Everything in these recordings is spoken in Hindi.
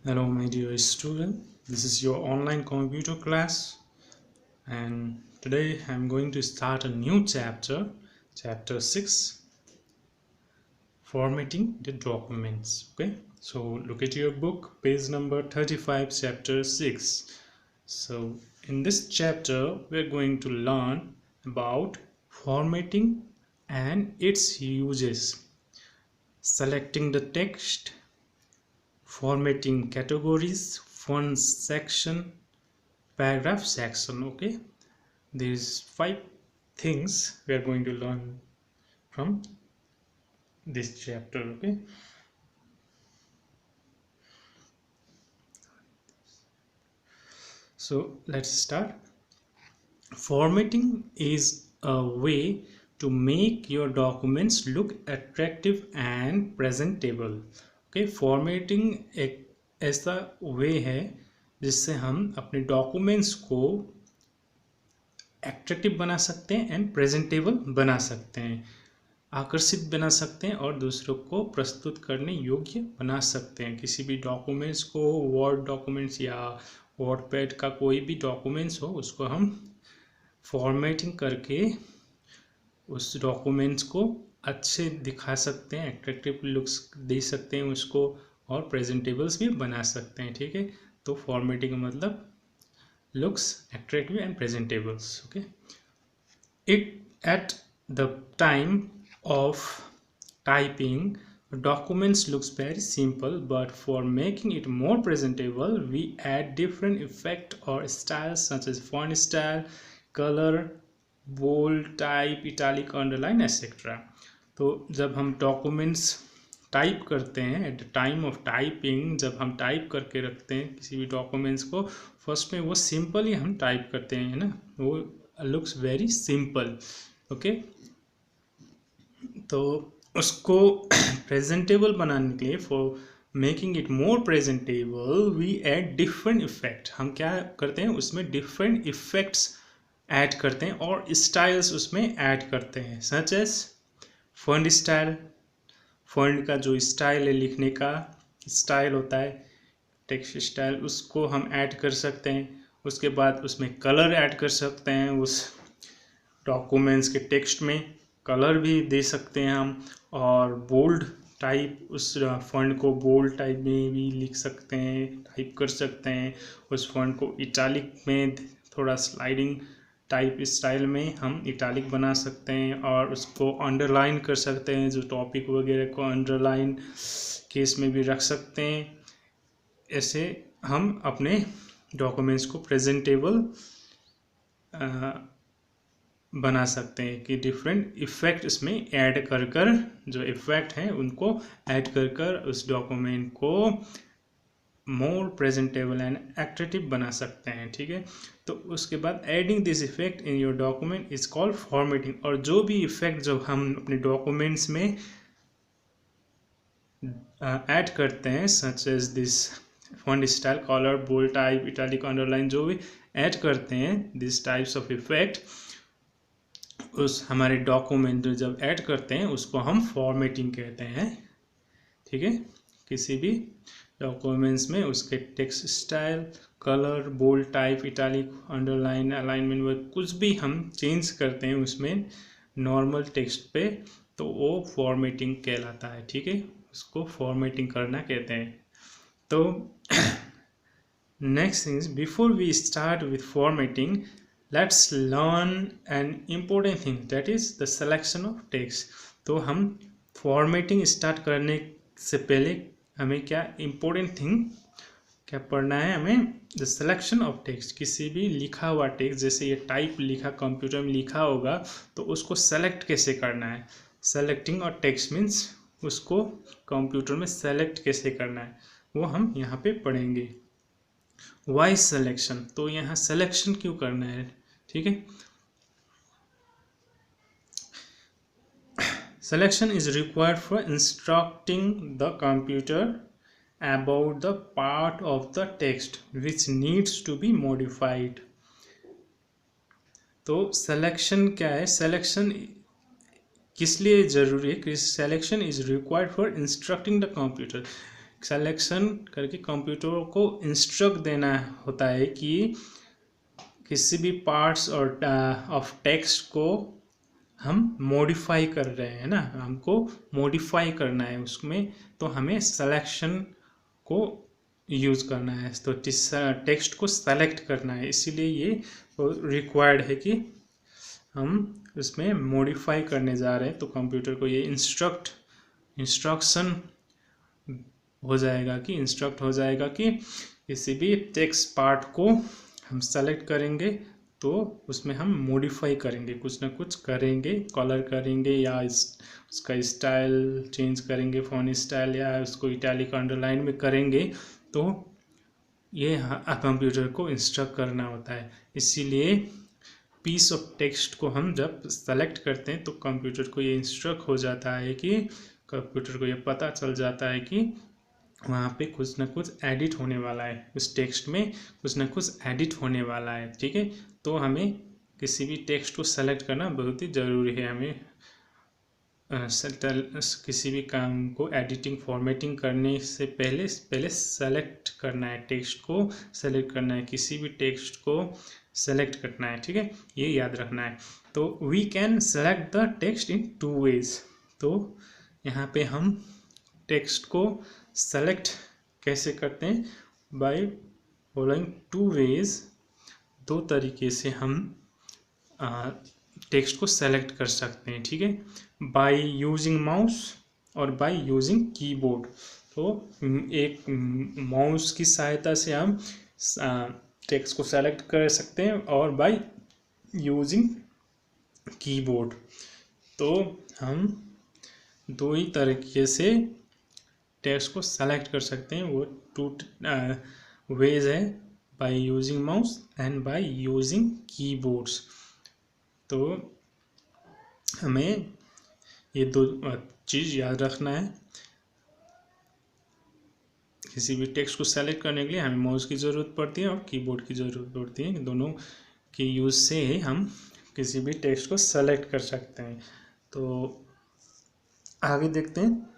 Hello, my dear student. This is your online computer class, and today I'm going to start a new chapter, chapter 6, formatting the documents. Okay, so look at your book, page number 35, chapter 6. So, in this chapter, we're going to learn about formatting and its uses, selecting the text, formatting categories, font section, paragraph section. Okay, these 5 things we are going to learn from this chapter. Okay, so let's start. Formatting is a way to make your documents look attractive and presentable. Okay, formatting एक ऐसा वे है जिससे हम अपने डॉक्यूमेंट्स को एट्रैक्टिव बना सकते हैं एंड प्रेजेंटेबल बना सकते हैं, आकर्षित बना सकते हैं और दूसरों को प्रस्तुत करने योग्य बना सकते हैं। किसी भी डॉक्यूमेंट्स को, वर्ड डॉक्यूमेंट्स या वर्डपैड का कोई भी डॉक्यूमेंट्स हो, उसको हम फॉर्मेटिंग करके उस डॉक्यूमेंट्स को अच्छे दिखा सकते हैं, एट्रैक्टिव लुक्स दे सकते हैं उसको, और प्रेजेंटेबल्स भी बना सकते हैं। ठीक है, तो फॉर्मेटिंग का मतलब looks attractive and presentables. Okay, it at the time of typing documents looks very simple, but for making it more presentable we add different effect or styles such as font style, color, bold, type, italic, underline, etc. तो जब हम डॉक्यूमेंट्स टाइप करते हैं, at the time of typing, जब हम टाइप करके रखते हैं किसी भी डॉक्यूमेंट्स को, फर्स्ट में वो सिंपल ही हम टाइप करते हैं ना, वो लुक्स वेरी सिंपल। ओके, तो उसको प्रेजेंटेबल बनाने के लिए, for making it more presentable we add different effect. हम क्या करते हैं, उसमें डिफरेंट इफेक्ट्स ऐड करते हैं और स्टाइल्स उसमें ऐड करते हैं, such as font style. Font का जो स्टाइल है, लिखने का स्टाइल होता है, टेक्स्ट स्टाइल, उसको हम ऐड कर सकते हैं। उसके बाद उसमें कलर ऐड कर सकते हैं, उस डॉक्यूमेंट्स के टेक्स्ट में कलर भी दे सकते हैं हम। और बोल्ड टाइप, उस फॉन्ट को बोल्ड टाइप में भी लिख सकते हैं, टाइप कर सकते हैं। उस फॉन्ट को इटालिक में, थोड़ा स्लाइडिंग टाइप स्टाइल में हम इटालिक बना सकते हैं, और उसको अंडरलाइन कर सकते हैं, जो टॉपिक वगैरह को अंडरलाइन केस में भी रख सकते हैं। ऐसे हम अपने डॉक्यूमेंट्स को प्रेजेंटेबल बना सकते हैं कि डिफरेंट इफ़ेक्ट इसमें ऐड कर कर, जो इफ़ेक्ट हैं उनको ऐड कर कर उस डॉक्यूमेंट को मोर प्रेजेंटेबल एंड एट्रैक्टिव बना सकते हैं। ठीक है, तो उसके बाद adding this effect in your document is called formatting. और जो भी इफेक्ट जो हम अपने डॉक्यूमेंट्स में ऐड करते हैं, such as this font style, colour, bold, type, italic, underline, जो भी ऐड करते हैं दिस टाइप्स ऑफ इफेक्ट, उस हमारे डॉक्यूमेंट जब ऐड करते हैं उसको हम फॉर्मेटिंग कहते हैं। ठीक है, किसी भी डॉक्यूमेंट्स में उसके text style, colour, bold, type, italic, underline, alignment वगैरह कुछ भी हम चेंज करते हैं उसमें नॉर्मल टेक्स्ट पे, तो वो फॉर्मेटिंग कहलाता है। ठीक है, उसको फॉर्मेटिंग करना कहते हैं। तो next things, before we start with formatting, let's learn an important thing, that is the selection of text. तो हम फॉर्मेटिंग स्टार्ट करने से पहले हमें क्या इम्पोर्टेंट थिंग क्या पढ़ना है, हमें द सिलेक्शन ऑफ टेक्स्ट। किसी भी लिखा हुआ टेक्स्ट, जैसे ये टाइप लिखा कंप्यूटर में लिखा होगा, तो उसको सेलेक्ट कैसे करना है। सेलेक्टिंग और टेक्स्ट मीन्स उसको कंप्यूटर में सेलेक्ट कैसे करना है, वो हम यहाँ पे पढ़ेंगे। वाई सिलेक्शन, तो यहाँ सिलेक्शन क्यों करना है। ठीक है, selection is required for instructing the computer about the part of the text which needs to be modified। तो selection क्या है, selection किस लिए ज़रूरी है कि selection is required for instructing the computer, selection करके कंप्यूटर को इंस्ट्रक्ट देना होता है कि किसी भी पार्ट्स और ऑफ टेक्स्ट को हम मॉडिफाई कर रहे हैं ना, हमको मॉडिफाई करना है उसमें, तो हमें सिलेक्शन को यूज़ करना है, तो टेक्स्ट को सेलेक्ट करना है। इसीलिए ये रिक्वायर्ड है कि हम उसमें मॉडिफाई करने जा रहे हैं, तो कंप्यूटर को ये इंस्ट्रक्शन हो जाएगा कि किसी भी टेक्स्ट पार्ट को हम सेलेक्ट करेंगे तो उसमें हम मॉडिफाई करेंगे, कुछ ना कुछ करेंगे, कलर करेंगे या उसका स्टाइल चेंज करेंगे, फ़ॉन्ट स्टाइल, या उसको इटैलिक अंडरलाइन में करेंगे। तो ये कंप्यूटर को इंस्ट्रक्ट करना होता है। इसीलिए पीस ऑफ टेक्स्ट को हम जब सेलेक्ट करते हैं तो कंप्यूटर को ये इंस्ट्रक्ट हो जाता है कि कंप्यूटर को ये पता चल जाता है कि वहाँ पे कुछ ना कुछ एडिट होने वाला है, उस टेक्स्ट में कुछ ना कुछ एडिट होने वाला है। ठीक है, तो हमें किसी भी टेक्स्ट को सेलेक्ट करना बहुत ही ज़रूरी है। हमें किसी भी काम को एडिटिंग फॉर्मेटिंग करने से पहले सेलेक्ट करना है, टेक्स्ट को सेलेक्ट करना है, किसी भी टेक्स्ट को सेलेक्ट करना है। ठीक है, ये याद रखना है। तो we can select the text in 2 ways। तो यहाँ पे हम टेक्स्ट को सेलेक्ट कैसे करते हैं, बाय फॉलोइंग 2 ways। 2 तरीके से हम टेक्स्ट को सेलेक्ट कर सकते हैं। ठीक है, बाय यूजिंग माउस और बाय यूजिंग कीबोर्ड। तो एक माउस की सहायता से हम टेक्स्ट को सेलेक्ट कर सकते हैं और बाय यूजिंग कीबोर्ड। तो हम 2 ही तरीके से टेक्स्ट को सेलेक्ट कर सकते हैं, वो 2 ways है, by using mouse and by using keyboards. तो हमें ये 2 चीज़ याद रखना है। किसी भी टेक्स्ट को सेलेक्ट करने के लिए हमें माउस की ज़रूरत पड़ती है और कीबोर्ड की ज़रूरत पड़ती है। दोनों के यूज़ से हम किसी भी टेक्स्ट को सेलेक्ट कर सकते हैं। तो आगे देखते हैं।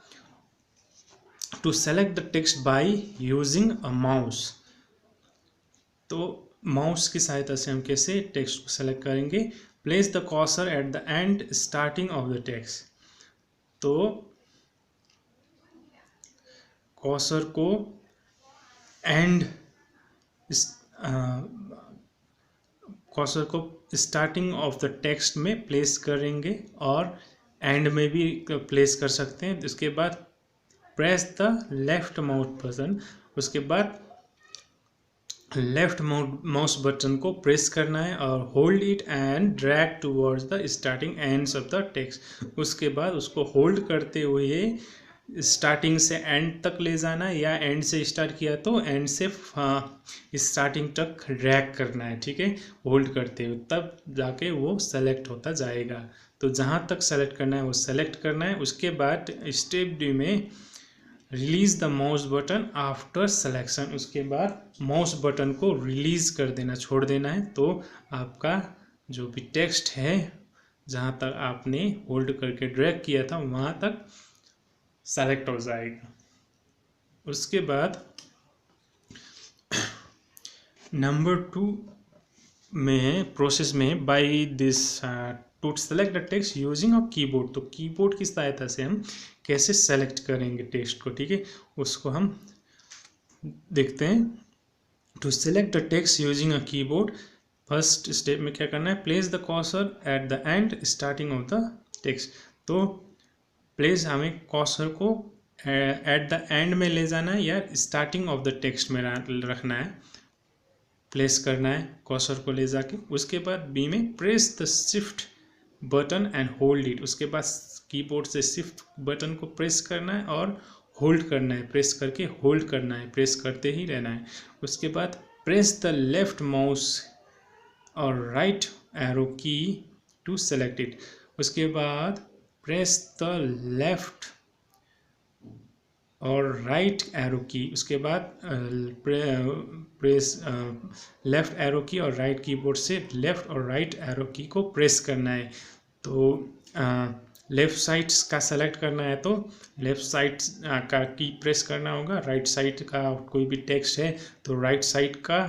To select the text by using a mouse. तो माउस की सहायता से हम कैसे टेक्स्ट को सेलेक्ट करेंगे। Place the cursor at the end starting of the text. तो कर्सर को एंड कर्सर को स्टार्टिंग ऑफ द टेक्स्ट में प्लेस करेंगे और एंड में भी प्लेस कर सकते हैं। उसके बाद press the left mouse button. उसके बाद लेफ्ट माउस बटन को प्रेस करना है और hold it and drag towards the starting ends of the text. उसके बाद उसको होल्ड करते हुए स्टार्टिंग से एंड तक ले जाना है, या एंड से स्टार्ट किया तो एंड से स्टार्टिंग तक ड्रैग करना है। ठीक है, होल्ड करते हुए, तब जाके वो सेलेक्ट होता जाएगा। तो जहाँ तक सेलेक्ट करना है वो सेलेक्ट करना है। उसके बाद स्टेप डी में release the mouse button after selection. उसके बाद माउस बटन को रिलीज कर देना, छोड़ देना है। तो आपका जो भी टेक्स्ट है जहाँ तक आपने होल्ड करके ड्रैग किया था वहाँ तक सेलेक्ट हो जाएगा। उसके बाद नंबर 2 में प्रोसेस में by this to select the text using a keyboard. तो कीबोर्ड की सहायता से हम कैसे सेलेक्ट करेंगे टेक्स्ट को। ठीक है, उसको हम देखते हैं। To select the text using a keyboard, first step में क्या करना है, place the cursor at the end starting of the text. तो प्लेस हमें कर्सर को एट द एंड में ले जाना है या स्टार्टिंग ऑफ द टेक्स्ट में रखना है, प्लेस करना है कर्सर को ले जाके। उसके बाद बी में press the shift button and hold it. उसके बाद कीबोर्ड से शिफ्ट बटन को प्रेस करना है और होल्ड करना है, प्रेस करके होल्ड करना है, प्रेस करते ही रहना है। उसके बाद प्रेस द लेफ्ट माउस और राइट एरो की टू सेलेक्ट इट। उसके बाद प्रेस द लेफ्ट और राइट एरो की। उसके बाद प्रेस लेफ्ट एरो की और राइट कीबोर्ड से लेफ्ट और राइट एरो की को प्रेस करना है। तो लेफ़्ट साइड का सेलेक्ट करना है तो लेफ़्ट साइड का की प्रेस करना होगा। राइट साइड का कोई भी टेक्स्ट है तो राइट साइड का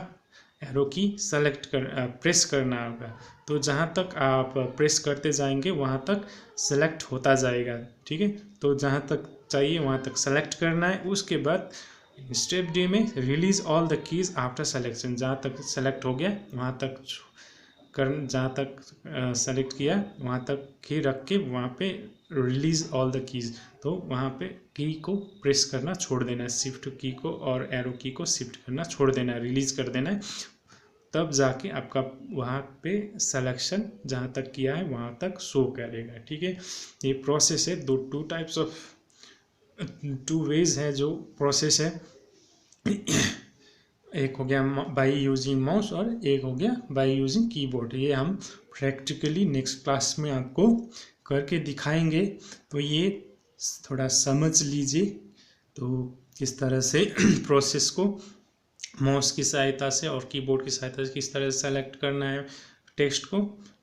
एरो की प्रेस करना होगा। तो जहाँ तक आप प्रेस करते जाएंगे वहाँ तक सेलेक्ट होता जाएगा। ठीक है, तो जहाँ तक चाहिए वहाँ तक सेलेक्ट करना है। उसके बाद स्टेप डी में release all the keys after selection, जहाँ तक सेलेक्ट हो गया वहाँ तक जहाँ तक सेलेक्ट किया वहाँ तक ही रख के वहाँ पे रिलीज ऑल द कीज़, तो वहाँ पे की को प्रेस करना छोड़ देना है, शिफ्ट की को और एरो की को शिफ्ट करना छोड़ देना है, रिलीज कर देना है। तब जाके आपका वहाँ पे सिलेक्शन जहाँ तक किया है वहाँ तक शो करेगा। ठीक है, ये प्रोसेस है। टू वेज है जो प्रोसेस है। एक हो गया बाय यूजिंग माउस और एक हो गया बाय यूजिंग कीबोर्ड। ये हम प्रैक्टिकली नेक्स्ट क्लास में आपको करके दिखाएंगे, तो ये थोड़ा समझ लीजिए। तो किस तरह से प्रोसेस को माउस की सहायता से और कीबोर्ड की सहायता से किस तरह से सेलेक्ट करना है टेक्स्ट को,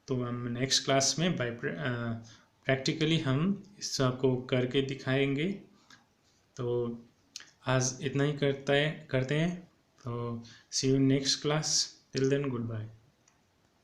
तो हम नेक्स्ट क्लास में प्रैक्टिकली हम इसको करके दिखाएंगे। तो आज इतना ही करते हैं। तो see you next class, till then good bye.